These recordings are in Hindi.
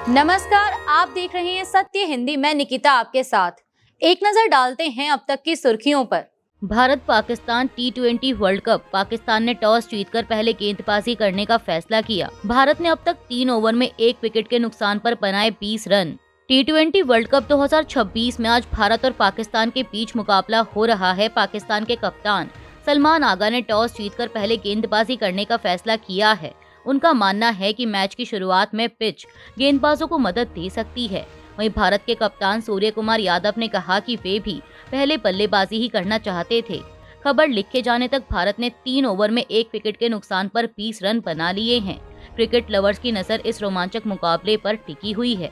नमस्कार, आप देख रहे हैं सत्य हिंदी। मैं निकिता आपके साथ। एक नजर डालते हैं अब तक की सुर्खियों पर। Bharat Pakistan T20 world cup. Pakistan ने टॉस जीतकर पहले गेंदबाजी करने का फैसला किया। भारत ने अब तक 3 ओवर में 1 विकेट के नुकसान पर बनाए 20 रन। T20 वर्ल्ड कप 2026 में आज भारत और पाकिस्तान के बीच मुकाबला हो रहा है। पाकिस्तान के कप्तान सलमान आगा ने टॉस जीतकर पहले गेंदबाजी करने का फैसला किया है। उनका मानना है कि मैच की शुरुआत में पिच गेंदबाजों को मदद दे सकती है। वहीं भारत के कप्तान सूर्य कुमार यादव ने कहा कि वे भी पहले बल्लेबाजी ही करना चाहते थे। खबर लिखे जाने तक भारत ने 3 ओवर में 1 विकेट के नुकसान पर 20 रन बना लिए हैं। क्रिकेट लवर्स की नजर इस रोमांचक मुकाबले पर टिकी हुई है।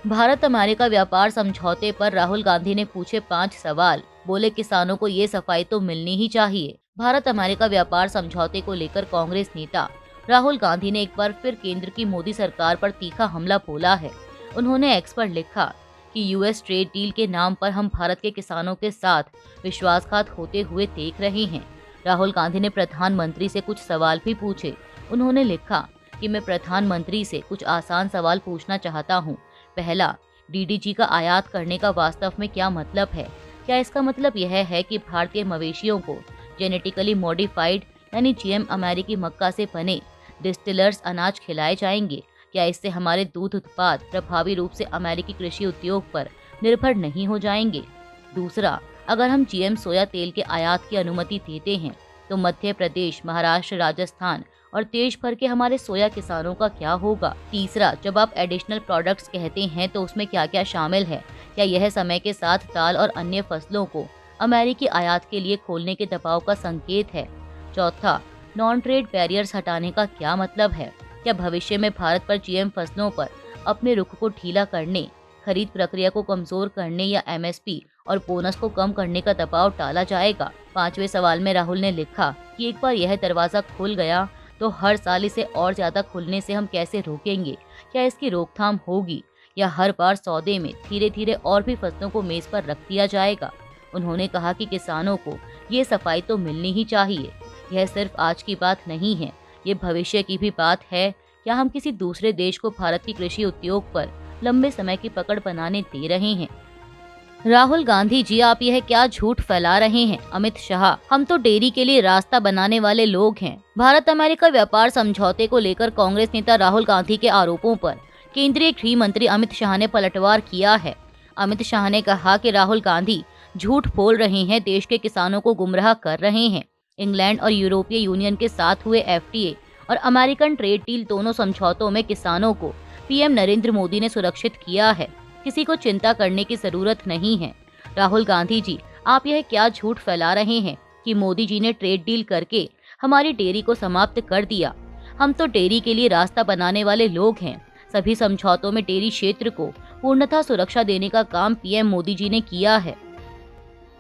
भारत अमेरिका व्यापार समझौते पर राहुल गांधी ने पूछे 5 सवाल। बोले, किसानों को ये सफाई तो मिलनी ही चाहिए। भारत अमेरिका व्यापार समझौते को लेकर कांग्रेस नेता राहुल गांधी ने एक बार फिर केंद्र की मोदी सरकार पर तीखा हमला बोला है। उन्होंने एक्स पर लिखा कि यूएस ट्रेड डील के नाम पर हम भारत के किसानों के साथ विश्वासघात होते हुए देख रहे हैं। राहुल गांधी ने प्रधानमंत्री से कुछ सवाल भी पूछे। उन्होंने लिखा कि मैं प्रधानमंत्री से कुछ आसान सवाल पूछना चाहता हूं। पहला, डीडीजी का आयात करने का वास्तव में क्या मतलब है? क्या इसका मतलब यह है कि भारतीय मवेशियों को जेनेटिकली मॉडिफाइड यानी जीएम अमेरिकी मक्का से बने डिस्टिलर्स अनाज खिलाए जाएंगे? क्या इससे हमारे दूध उत्पाद प्रभावी रूप से अमेरिकी कृषि उद्योग पर निर्भर नहीं हो जाएंगे? दूसरा, अगर हम जीएम सोया तेल के आयात की अनुमति देते हैं तो मध्य प्रदेश, महाराष्ट्र, राजस्थान और देश भर के हमारे सोया किसानों का क्या होगा? तीसरा, जब आप एडिशनल प्रोडक्ट्स कहते हैं तो उसमें क्या क्या शामिल है? क्या यह समय के साथ दाल और अन्य फसलों को अमेरिकी आयात के लिए खोलने के दबाव का संकेत है? चौथा, नॉन ट्रेड बैरियर्स हटाने का क्या मतलब है? क्या भविष्य में भारत पर जीएम फसलों पर अपने रुख को ढीला करने, खरीद प्रक्रिया को कमजोर करने या एमएसपी और बोनस को कम करने का दबाव डाला जाएगा? 5वें सवाल में राहुल ने लिखा कि एक बार यह दरवाजा खुल गया तो हर साल इसे और ज्यादा खुलने से हम कैसे रोकेंगे? क्या इसकी रोकथाम होगी या हर बार सौदे में धीरे धीरे और भी फसलों को मेज पर रख दिया जाएगा? उन्होंने कहा कि किसानों को ये सफाई तो मिलनी ही चाहिए। यह सिर्फ आज की बात नहीं है, ये भविष्य की भी बात है। क्या हम किसी दूसरे देश को भारत की कृषि उद्योग पर लंबे समय की पकड़ बनाने दे रहे हैं? राहुल गांधी जी, आप यह क्या झूठ फैला रहे हैं? अमित शाह, हम तो डेयरी के लिए रास्ता बनाने वाले लोग हैं। भारत अमेरिका व्यापार समझौते को लेकर कांग्रेस नेता राहुल गांधी के आरोपों पर केंद्रीय गृह मंत्री अमित शाह ने पलटवार किया है। अमित शाह ने कहा कि राहुल गांधी झूठ बोल रहे हैं, देश के किसानों को गुमराह कर रहे हैं। इंग्लैंड और यूरोपीय यूनियन के साथ हुए एफटीए और अमेरिकन ट्रेड डील दोनों समझौतों में किसानों को पीएम नरेंद्र मोदी ने सुरक्षित किया है। किसी को चिंता करने की जरूरत नहीं है। राहुल गांधी जी, आप यह क्या झूठ फैला रहे हैं कि मोदी जी ने ट्रेड डील करके हमारी डेयरी को समाप्त कर दिया? हम तो डेयरी के लिए रास्ता बनाने वाले लोग हैं। सभी समझौतों में डेयरी क्षेत्र को पूर्णतः सुरक्षा देने का काम पीएम मोदी जी ने किया है।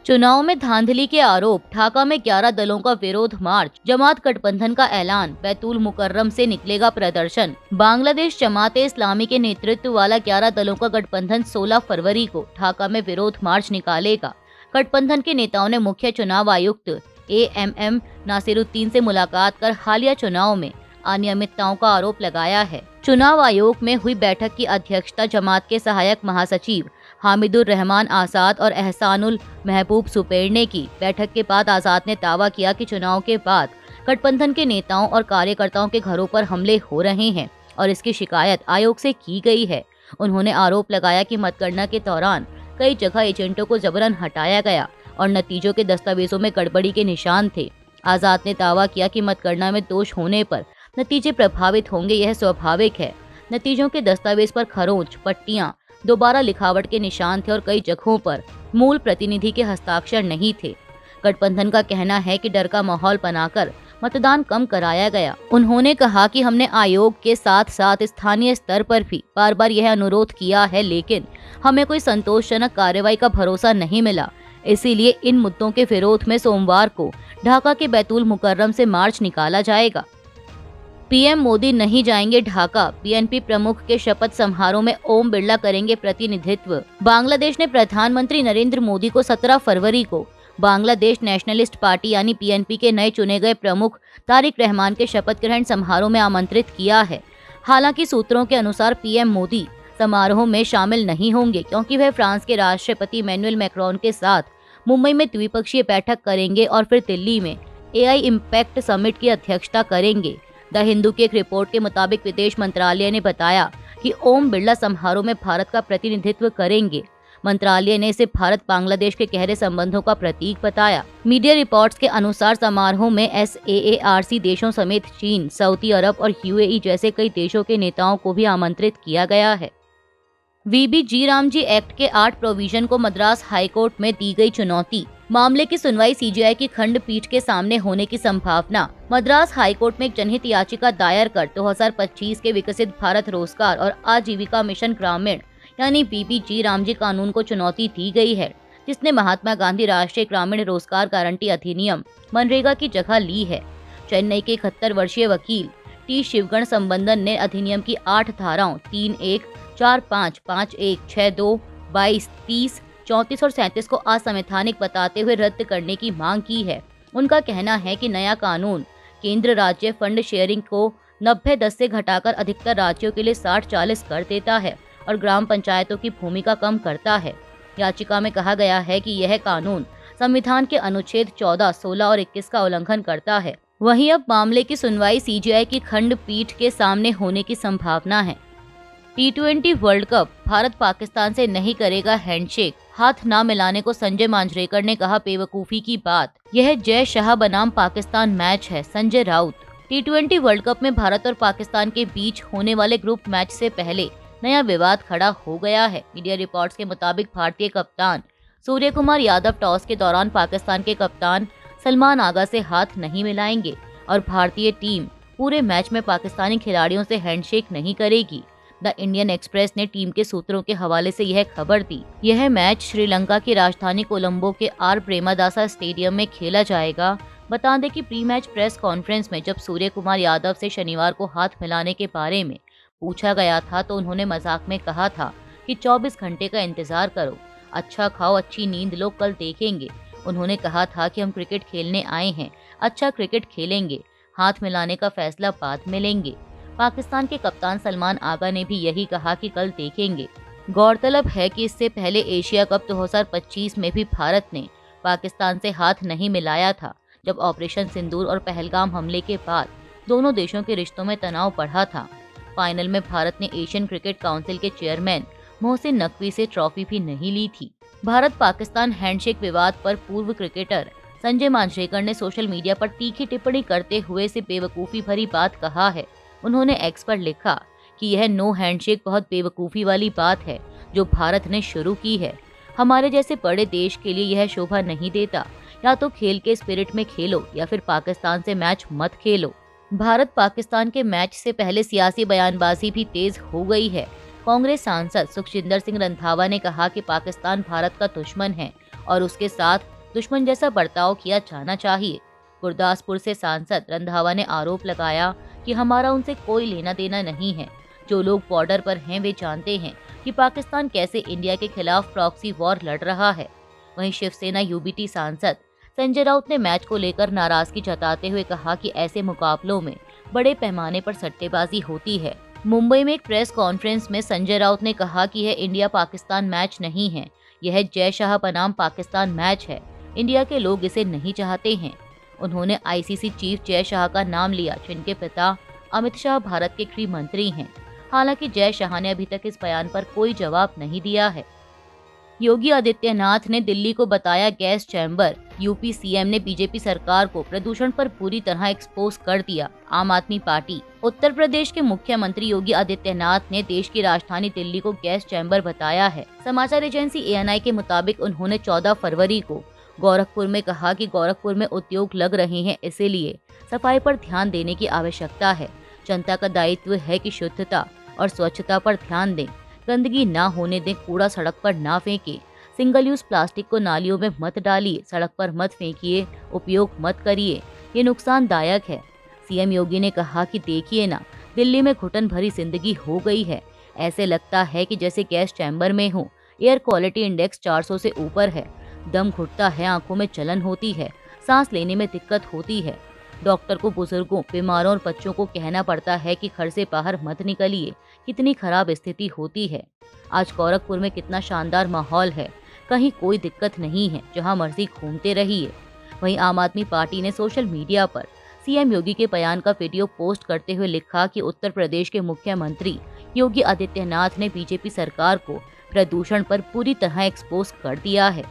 चुनाव में धांधली के आरोप। ढाका में 11 दलों का विरोध मार्च। जमात गठबंधन का ऐलान, बैतुल मुकर्रम से निकलेगा प्रदर्शन। बांग्लादेश जमाते इस्लामी के नेतृत्व वाला 11 दलों का गठबंधन 16 फरवरी को ढाका में विरोध मार्च निकालेगा। गठबंधन के नेताओं ने मुख्य चुनाव आयुक्त AMM नासिरुद्दीन से मुलाकात कर हालिया चुनाव में अनियमितताओं का आरोप लगाया है। चुनाव आयोग में हुई बैठक की अध्यक्षता जमात के सहायक महासचिव हामिदुर रहमान आजाद और एहसानुल महबूब सुपेर ने की। बैठक के बाद आजाद ने दावा किया कि चुनाव के बाद गठबंधन के नेताओं और कार्यकर्ताओं के घरों पर हमले हो रहे हैं और इसकी शिकायत आयोग से की गई है। उन्होंने आरोप लगाया कि मतगणना के दौरान कई जगह एजेंटों को जबरन हटाया गया और नतीजों के दस्तावेजों में गड़बड़ी के निशान थे। आजाद ने दावा किया कि मतगणना में दोष होने पर नतीजे प्रभावित होंगे, यह स्वाभाविक है। नतीजों के दस्तावेज पर खरोंच, पट्टियां, दोबारा लिखावट के निशान थे और कई जगहों पर मूल प्रतिनिधि के हस्ताक्षर नहीं थे। गठबंधन का कहना है कि डर का माहौल बनाकर मतदान कम कराया गया। उन्होंने कहा कि हमने आयोग के साथ साथ स्थानीय स्तर पर भी बार बार यह अनुरोध किया है, लेकिन हमें कोई संतोषजनक कार्रवाई का भरोसा नहीं मिला। इसीलिए इन मुद्दों के विरोध में सोमवार को ढाका के बैतुल मुकर्रम से मार्च निकाला जाएगा। पीएम मोदी नहीं जाएंगे ढाका। बीएनपी प्रमुख के शपथ समारोह में ओम बिरला करेंगे प्रतिनिधित्व। बांग्लादेश ने प्रधानमंत्री नरेंद्र मोदी को 17 फरवरी को बांग्लादेश नेशनलिस्ट पार्टी यानी पीएनपी के नए चुने गए प्रमुख तारिक रहमान के शपथ ग्रहण समारोह में आमंत्रित किया है। हालांकि सूत्रों के अनुसार पीएम मोदी समारोह में शामिल नहीं होंगे क्योंकि वह फ्रांस के राष्ट्रपति इमैनुअल मैक्रोन के साथ मुंबई में द्विपक्षीय बैठक करेंगे और फिर दिल्ली में एआई इम्पैक्ट समिट की अध्यक्षता करेंगे। द हिंदू की एक रिपोर्ट के मुताबिक विदेश मंत्रालय ने बताया कि ओम बिरला समारोह में भारत का प्रतिनिधित्व करेंगे। मंत्रालय ने इसे भारत बांग्लादेश के गहरे संबंधों का प्रतीक बताया। मीडिया रिपोर्ट्स के अनुसार समारोह में SAARC देशों समेत चीन, सऊदी अरब और UAE जैसे कई देशों के नेताओं को भी आमंत्रित किया गया है। VBG रामजी एक्ट के 8 प्रोविजन को मद्रास हाईकोर्ट में दी गई चुनौती। मामले की सुनवाई CGI की खंडपीठ के सामने होने की संभावना। मद्रास हाईकोर्ट में एक जनहित याचिका दायर कर 2025 के विकसित भारत रोजगार और आजीविका मिशन ग्रामीण यानी BBG रामजी कानून को चुनौती दी गई है, जिसने महात्मा गांधी राष्ट्रीय ग्रामीण रोजगार गारंटी अधिनियम मनरेगा की जगह ली है। चेन्नई के 71 वर्षीय वकील T शिवगण संबंधन ने अधिनियम की 8 धाराओं 3(1), 4(5), 5(1), 6(2), 22, 30, 34 और 37 को असंवैधानिक बताते हुए रद्द करने की मांग की है। उनका कहना है कि नया कानून केंद्र राज्य फंड शेयरिंग को 90-10 से घटाकर अधिकतर राज्यों के लिए 60-40 कर देता है और ग्राम पंचायतों की भूमिका कम करता है। याचिका में कहा गया है कि यह कानून संविधान के अनुच्छेद 14, 16 और 21 का उल्लंघन करता है। वहीं अब मामले की सुनवाई CGI की खंडपीठ के सामने होने की संभावना है। T20 world cup, Bharat Pakistan से नहीं करेगा हैंडशेक। हाथ ना मिलाने को संजय मांजरेकर ने कहा बेवकूफी की बात। यह जय शाह बनाम पाकिस्तान मैच है, Sanjay Raut. T20 world cup में भारत और पाकिस्तान के बीच होने वाले ग्रुप मैच से पहले नया विवाद खड़ा हो गया है। मीडिया रिपोर्ट्स के मुताबिक भारतीय कप्तान सूर्य कुमार यादव टॉस के दौरान पाकिस्तान के कप्तान सलमान आगा से हाथ नहीं मिलाएंगे और भारतीय टीम पूरे मैच में पाकिस्तानी खिलाड़ियों से हैंडशेक नहीं करेगी। द इंडियन एक्सप्रेस ने टीम के सूत्रों के हवाले से यह खबर दी। यह मैच श्रीलंका की राजधानी कोलंबो के आर प्रेमादासा स्टेडियम में खेला जाएगा। बता दें कि प्री मैच प्रेस कॉन्फ्रेंस में जब सूर्य कुमार यादव से शनिवार को हाथ मिलाने के बारे में पूछा गया था तो उन्होंने मजाक में कहा था कि 24 घंटे का इंतजार करो, अच्छा खाओ, अच्छी नींद लो, कल देखेंगे। उन्होंने कहा था कि हम क्रिकेट खेलने आए हैं, अच्छा क्रिकेट खेलेंगे, हाथ मिलाने का फैसला बाद में लेंगे। पाकिस्तान के कप्तान सलमान आगा ने भी यही कहा कि कल देखेंगे। गौरतलब है कि इससे पहले एशिया कप 2025 में भी भारत ने पाकिस्तान से हाथ नहीं मिलाया था, जब ऑपरेशन सिंदूर और पहलगाम हमले के बाद दोनों देशों के रिश्तों में तनाव बढ़ा था। फाइनल में भारत ने एशियन क्रिकेट काउंसिल के चेयरमैन मोहसिन नकवी से ट्रॉफी भी नहीं ली थी। भारत पाकिस्तान हैंडशेक विवाद पर पूर्व क्रिकेटर संजय मांजरेकर ने सोशल मीडिया पर तीखी टिप्पणी करते हुए इसे बेवकूफ़ी भरी बात कहा है। उन्होंने एक्स पर लिखा कि यह नो हैंडशेक बहुत बेवकूफ़ी वाली बात है जो भारत ने शुरू की है। हमारे जैसे बड़े देश के लिए यह शोभा नहीं देता। या तो खेल के स्पिरिट में खेलो या फिर पाकिस्तान से मैच मत खेलो। भारत पाकिस्तान के मैच से पहले सियासी बयानबाजी भी तेज हो गई है। कांग्रेस सांसद सुखजिंदर सिंह रंधावा ने कहा कि पाकिस्तान भारत का दुश्मन है और उसके साथ दुश्मन जैसा बर्ताव किया जाना चाहिए। गुरदासपुर से सांसद रंधावा ने आरोप लगाया कि हमारा उनसे कोई लेना देना नहीं है। जो लोग बॉर्डर पर हैं वे जानते हैं कि पाकिस्तान कैसे इंडिया के खिलाफ प्रॉक्सी वॉर लड़ रहा है। वहीं शिवसेना UBT सांसद संजय राउत ने मैच को लेकर नाराजगी जताते हुए कहा कि ऐसे मुकाबलों में बड़े पैमाने पर सट्टेबाजी होती है। मुंबई में एक प्रेस कॉन्फ्रेंस में संजय राउत ने कहा कि यह इंडिया पाकिस्तान मैच नहीं है, यह जय शाह बनाम पाकिस्तान मैच है। इंडिया के लोग इसे नहीं चाहते हैं। उन्होंने ICC चीफ जय शाह का नाम लिया, जिनके पिता अमित शाह भारत के गृह मंत्री हैं। हालांकि जय शाह ने अभी तक इस बयान पर कोई जवाब नहीं दिया है। योगी आदित्यनाथ ने दिल्ली को बताया गैस चैम्बर। यूपी CM ने बीजेपी सरकार को प्रदूषण पर पूरी तरह एक्सपोज कर दिया। आम आदमी पार्टी। उत्तर प्रदेश के मुख्यमंत्री योगी आदित्यनाथ ने देश की राजधानी दिल्ली को गैस चैम्बर बताया है। समाचार एजेंसी ANI के मुताबिक उन्होंने 14 फरवरी को गोरखपुर में कहा कि गोरखपुर में उद्योग लग रहे हैं, इसीलिए सफाई पर ध्यान देने की आवश्यकता है। जनता का दायित्व है कि शुद्धता और स्वच्छता पर ध्यान दें, गंदगी ना होने दें, कूड़ा सड़क पर ना फेंके, सिंगल यूज प्लास्टिक को नालियों में मत डालिए, सड़क पर मत फेंकिए, उपयोग मत करिए, ये नुकसानदायक है। CM योगी ने कहा कि देखिए ना, दिल्ली में घुटन भरी जिंदगी हो गई है। ऐसे लगता है कि जैसे गैस चैम्बर में हो। एयर क्वालिटी इंडेक्स 400 से ऊपर है। दम घुटता है, आंखों में जलन होती है, सांस लेने में दिक्कत होती है। डॉक्टर को बुजुर्गों, बीमारों और बच्चों को कहना पड़ता है कि घर से बाहर मत निकलिए। कितनी खराब स्थिति होती है। आज गोरखपुर में कितना शानदार माहौल है, कहीं कोई दिक्कत नहीं है, जहां मर्जी घूमते रहिए। वहीं आम आदमी पार्टी ने सोशल मीडिया पर सीएम योगी के बयान का वीडियो पोस्ट करते हुए लिखा कि उत्तर प्रदेश के मुख्यमंत्री योगी आदित्यनाथ ने बीजेपी सरकार को प्रदूषण पर पूरी तरह एक्सपोज कर दिया है।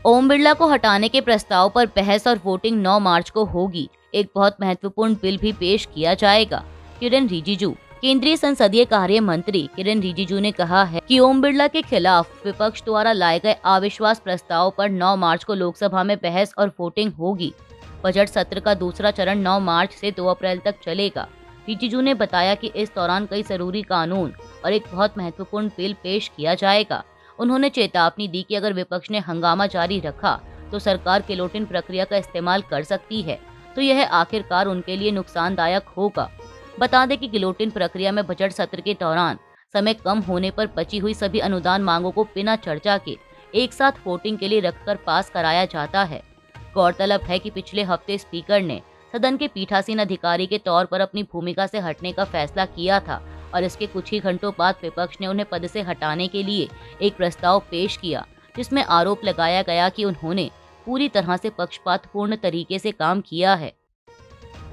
ओम बिरला को हटाने के प्रस्ताव पर बहस और वोटिंग 9 मार्च को होगी। एक बहुत महत्वपूर्ण बिल भी पेश किया जाएगा। किरण रिजिजू। केंद्रीय संसदीय कार्य मंत्री किरण रिजिजू ने कहा है कि ओम बिरला के खिलाफ विपक्ष द्वारा लाए गए अविश्वास प्रस्ताव पर 9 मार्च को लोकसभा में बहस और वोटिंग होगी। बजट सत्र का दूसरा चरण 9 मार्च से 2 अप्रैल तक चलेगा। रिजिजू ने बताया कि इस दौरान कई जरूरी कानून और एक बहुत महत्वपूर्ण बिल पेश किया जाएगा। उन्होंने चेतावनी दी कि अगर विपक्ष ने हंगामा जारी रखा तो सरकार गिलोटिन प्रक्रिया का इस्तेमाल कर सकती है, तो यह आखिरकार उनके लिए नुकसानदायक होगा। बता दें कि गिलोटिन प्रक्रिया में बजट सत्र के दौरान समय कम होने पर बची हुई सभी अनुदान मांगों को बिना चर्चा के एक साथ वोटिंग के लिए रखकर पास कराया जाता है। गौरतलब है कि पिछले हफ्ते स्पीकर ने सदन के पीठासीन अधिकारी के तौर पर अपनी भूमिका से हटने का फैसला किया था और इसके कुछ ही घंटों बाद विपक्ष ने उन्हें पद से हटाने के लिए एक प्रस्ताव पेश किया, जिसमें आरोप लगाया गया कि उन्होंने पूरी तरह से पक्षपातपूर्ण तरीके से काम किया है।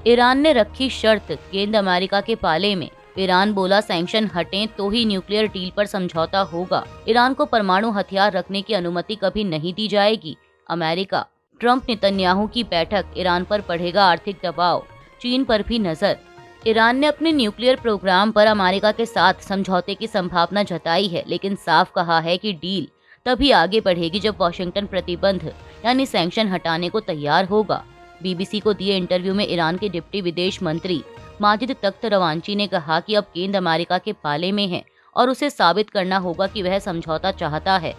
ईरान ने रखी शर्त, गेंद अमेरिका के पाले में। ईरान बोला सैंक्शन हटें तो ही न्यूक्लियर डील पर समझौता होगा। ईरान को परमाणु हथियार रखने की अनुमति कभी नहीं दी जाएगी। अमेरिका। ट्रंप नेतन्याहू की बैठक, ईरान पर बढ़ेगा आर्थिक दबाव, चीन पर भी नजर। ईरान ने अपने न्यूक्लियर प्रोग्राम पर अमेरिका के साथ समझौते की संभावना जताई है, लेकिन साफ कहा है कि डील तभी आगे बढ़ेगी जब वॉशिंगटन प्रतिबंध यानी सैंक्शन हटाने को तैयार होगा। बीबीसी को दिए इंटरव्यू में ईरान के डिप्टी विदेश मंत्री माजिद तख्त रवांची ने कहा कि अब गेंद अमेरिका के पाले में है और उसे साबित करना होगा कि वह समझौता चाहता है।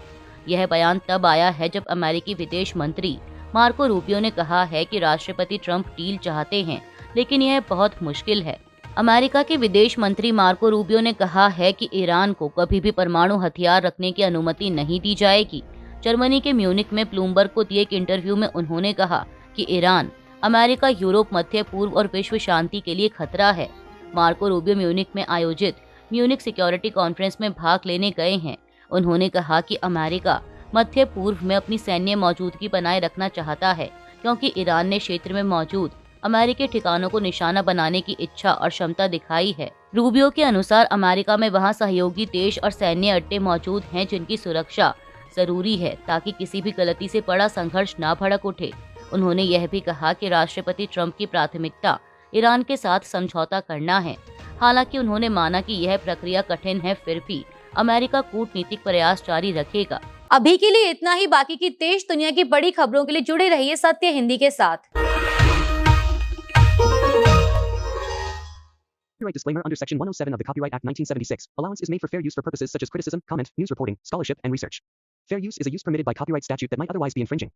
यह बयान तब आया है जब अमेरिकी विदेश मंत्री मार्को रूबियो ने कहा है कि राष्ट्रपति ट्रंप डील चाहते हैं, लेकिन यह बहुत मुश्किल है। अमेरिका के विदेश मंत्री मार्को रूबियो ने कहा है कि ईरान को कभी भी परमाणु हथियार रखने की अनुमति नहीं दी जाएगी। जर्मनी के म्यूनिक में ब्लूमबर्ग को दिए एक इंटरव्यू में उन्होंने कहा कि ईरान, अमेरिका, यूरोप, मध्य पूर्व और विश्व शांति के लिए खतरा है। मार्को रूबियो म्यूनिक में आयोजित म्यूनिक सिक्योरिटी कॉन्फ्रेंस में भाग लेने गए हैं। उन्होंने कहा कि अमेरिका मध्य पूर्व में अपनी सैन्य मौजूदगी बनाए रखना चाहता है, क्योंकि ईरान ने क्षेत्र में मौजूद अमेरिकी ठिकानों को निशाना बनाने की इच्छा और क्षमता दिखाई है। रूबियो के अनुसार अमेरिका में वहां सहयोगी देश और सैन्य अड्डे मौजूद हैं जिनकी सुरक्षा जरूरी है ताकि किसी भी गलती से बड़ा संघर्ष न भड़क उठे। उन्होंने यह भी कहा कि राष्ट्रपति ट्रंप की प्राथमिकता ईरान के साथ समझौता करना है। हालांकि उन्होंने माना कि यह प्रक्रिया कठिन है, फिर भी अमेरिका कूटनीतिक प्रयास जारी रखेगा। अभी के लिए इतना ही। बाकी की देश दुनिया की बड़ी खबरों के लिए जुड़े रहिए सत्य हिंदी के साथ। Copyright disclaimer under Section 107 of the Copyright Act 1976. Allowance is made for fair use for purposes such as criticism, comment, news reporting, scholarship, and research. Fair use is a use permitted by copyright statute that might otherwise be infringing.